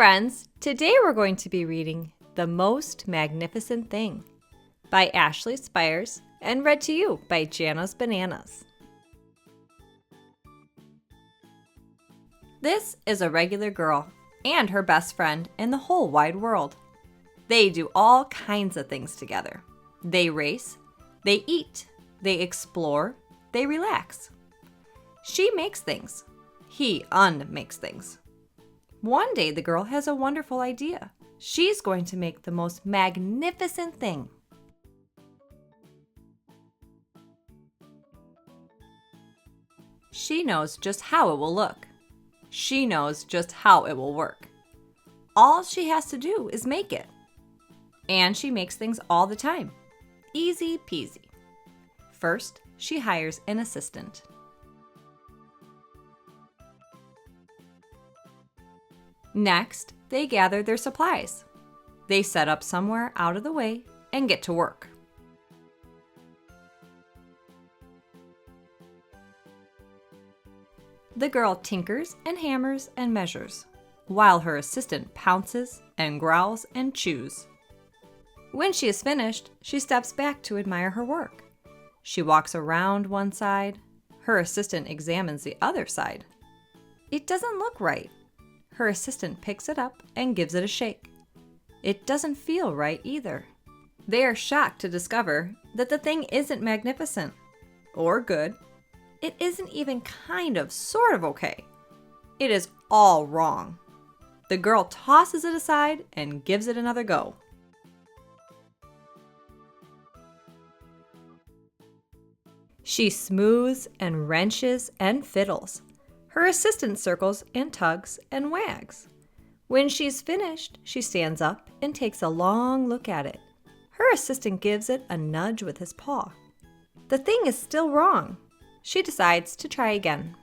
friends! Today we're going to be reading The Most Magnificent Thing by Ashley Spires and read to you by Jana Bananas. This is a regular girl and her best friend in the whole wide world. They do all kinds of things together. They race, they eat, they explore, they relax. She makes things. He unmakes things. One day the girl has a wonderful idea. She's going to make the most magnificent thing. She knows just how it will look. She knows just how it will work. All she has to do is make it. And she makes things all the time. Easy peasy. First, she hires an assistant. Next, they gather their supplies. They set up somewhere out of the way and get to work. The girl tinkers and hammers and measures, while her assistant pounces and growls and chews. When she is finished, she steps back to admire her work. She walks around one side. Her assistant examines the other side. It doesn't look right. Her assistant picks it up and gives it a shake. It doesn't feel right either. They are shocked to discover that the thing isn't magnificent or good. It isn't even sort of okay. It is all wrong. The girl tosses it aside and gives it another go. She smooths and wrenches and fiddles. Her assistant circles and tugs and wags. When she's finished, she stands up and takes a long look at it. Her assistant gives it a nudge with his paw. The thing is still wrong. She decides to try again.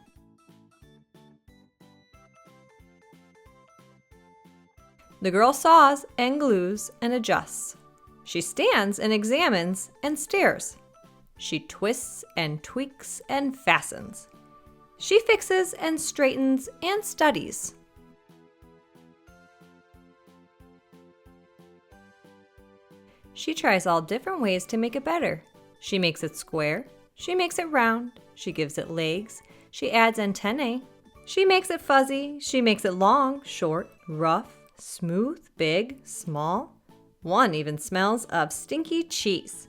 The girl saws and glues and adjusts. She stands and examines and stares. She twists and tweaks and fastens. She fixes and straightens and studies. She tries all different ways to make it better. She makes it square. She makes it round. She gives it legs. She adds antennae. She makes it fuzzy. She makes it long, short, rough, smooth, big, small. One even smells of stinky cheese.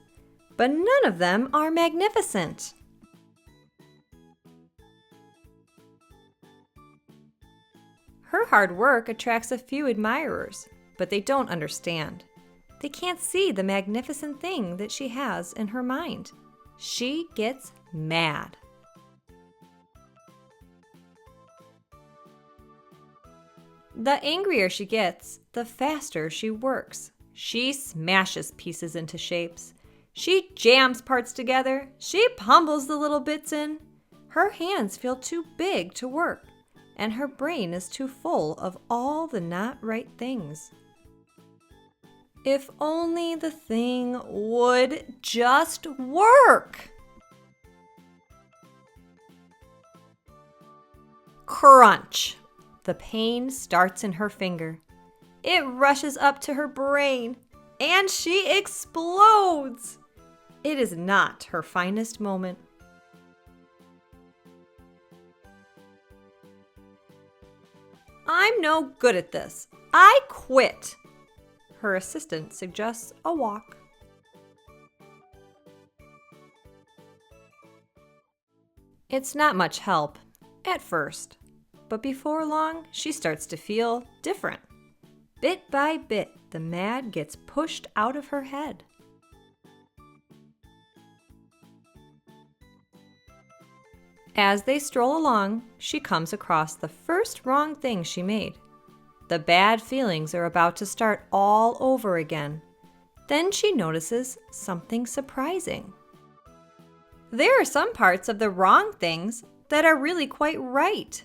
But none of them are magnificent. Her hard work attracts a few admirers, but they don't understand. They can't see the magnificent thing that she has in her mind. She gets mad. The angrier she gets, the faster she works. She smashes pieces into shapes. She jams parts together. She pummels the little bits in. Her hands feel too big to work, and her brain is too full of all the not right things. If only the thing would just work. Crunch! The pain starts in her finger. It rushes up to her brain, and she explodes. It is not her finest moment. I'm no good at this. I quit. Her assistant suggests a walk. It's not much help at first, but before long, she starts to feel different. Bit by bit, the mad gets pushed out of her head. As they stroll along, she comes across the first wrong thing she made. The bad feelings are about to start all over again. Then she notices something surprising. There are some parts of the wrong things that are really quite right.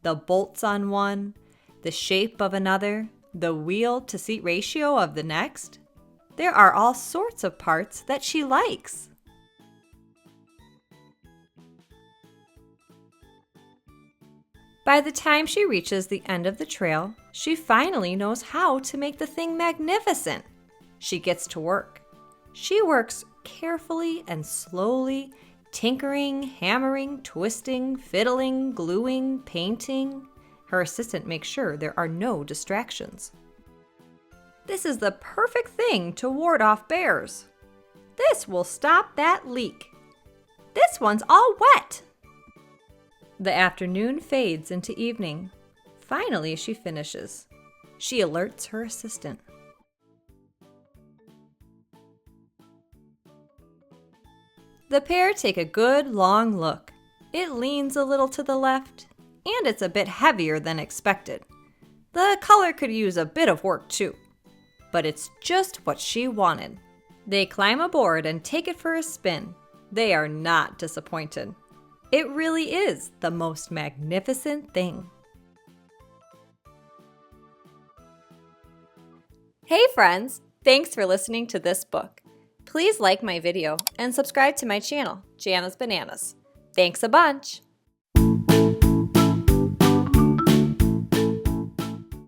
The bolts on one, the shape of another, the wheel-to-seat ratio of the next. There are all sorts of parts that she likes. By the time she reaches the end of the trail, She finally knows how to make the thing magnificent. She gets to work. She works carefully and slowly, tinkering, hammering, twisting, fiddling, gluing, painting. Her assistant makes sure there are no distractions. This is the perfect thing to ward off bears. This will stop that leak. This one's all wet. The afternoon fades into evening. Finally, she finishes. She alerts her assistant. The pair take a good long look. It leans a little to the left, and it's a bit heavier than expected. The color could use a bit of work too, but it's just what she wanted. They climb aboard and take it for a spin. They are not disappointed. It really is the most magnificent thing. Hey friends, thanks for listening to this book. Please like my video and subscribe to my channel, Jana's Bananas. Thanks a bunch!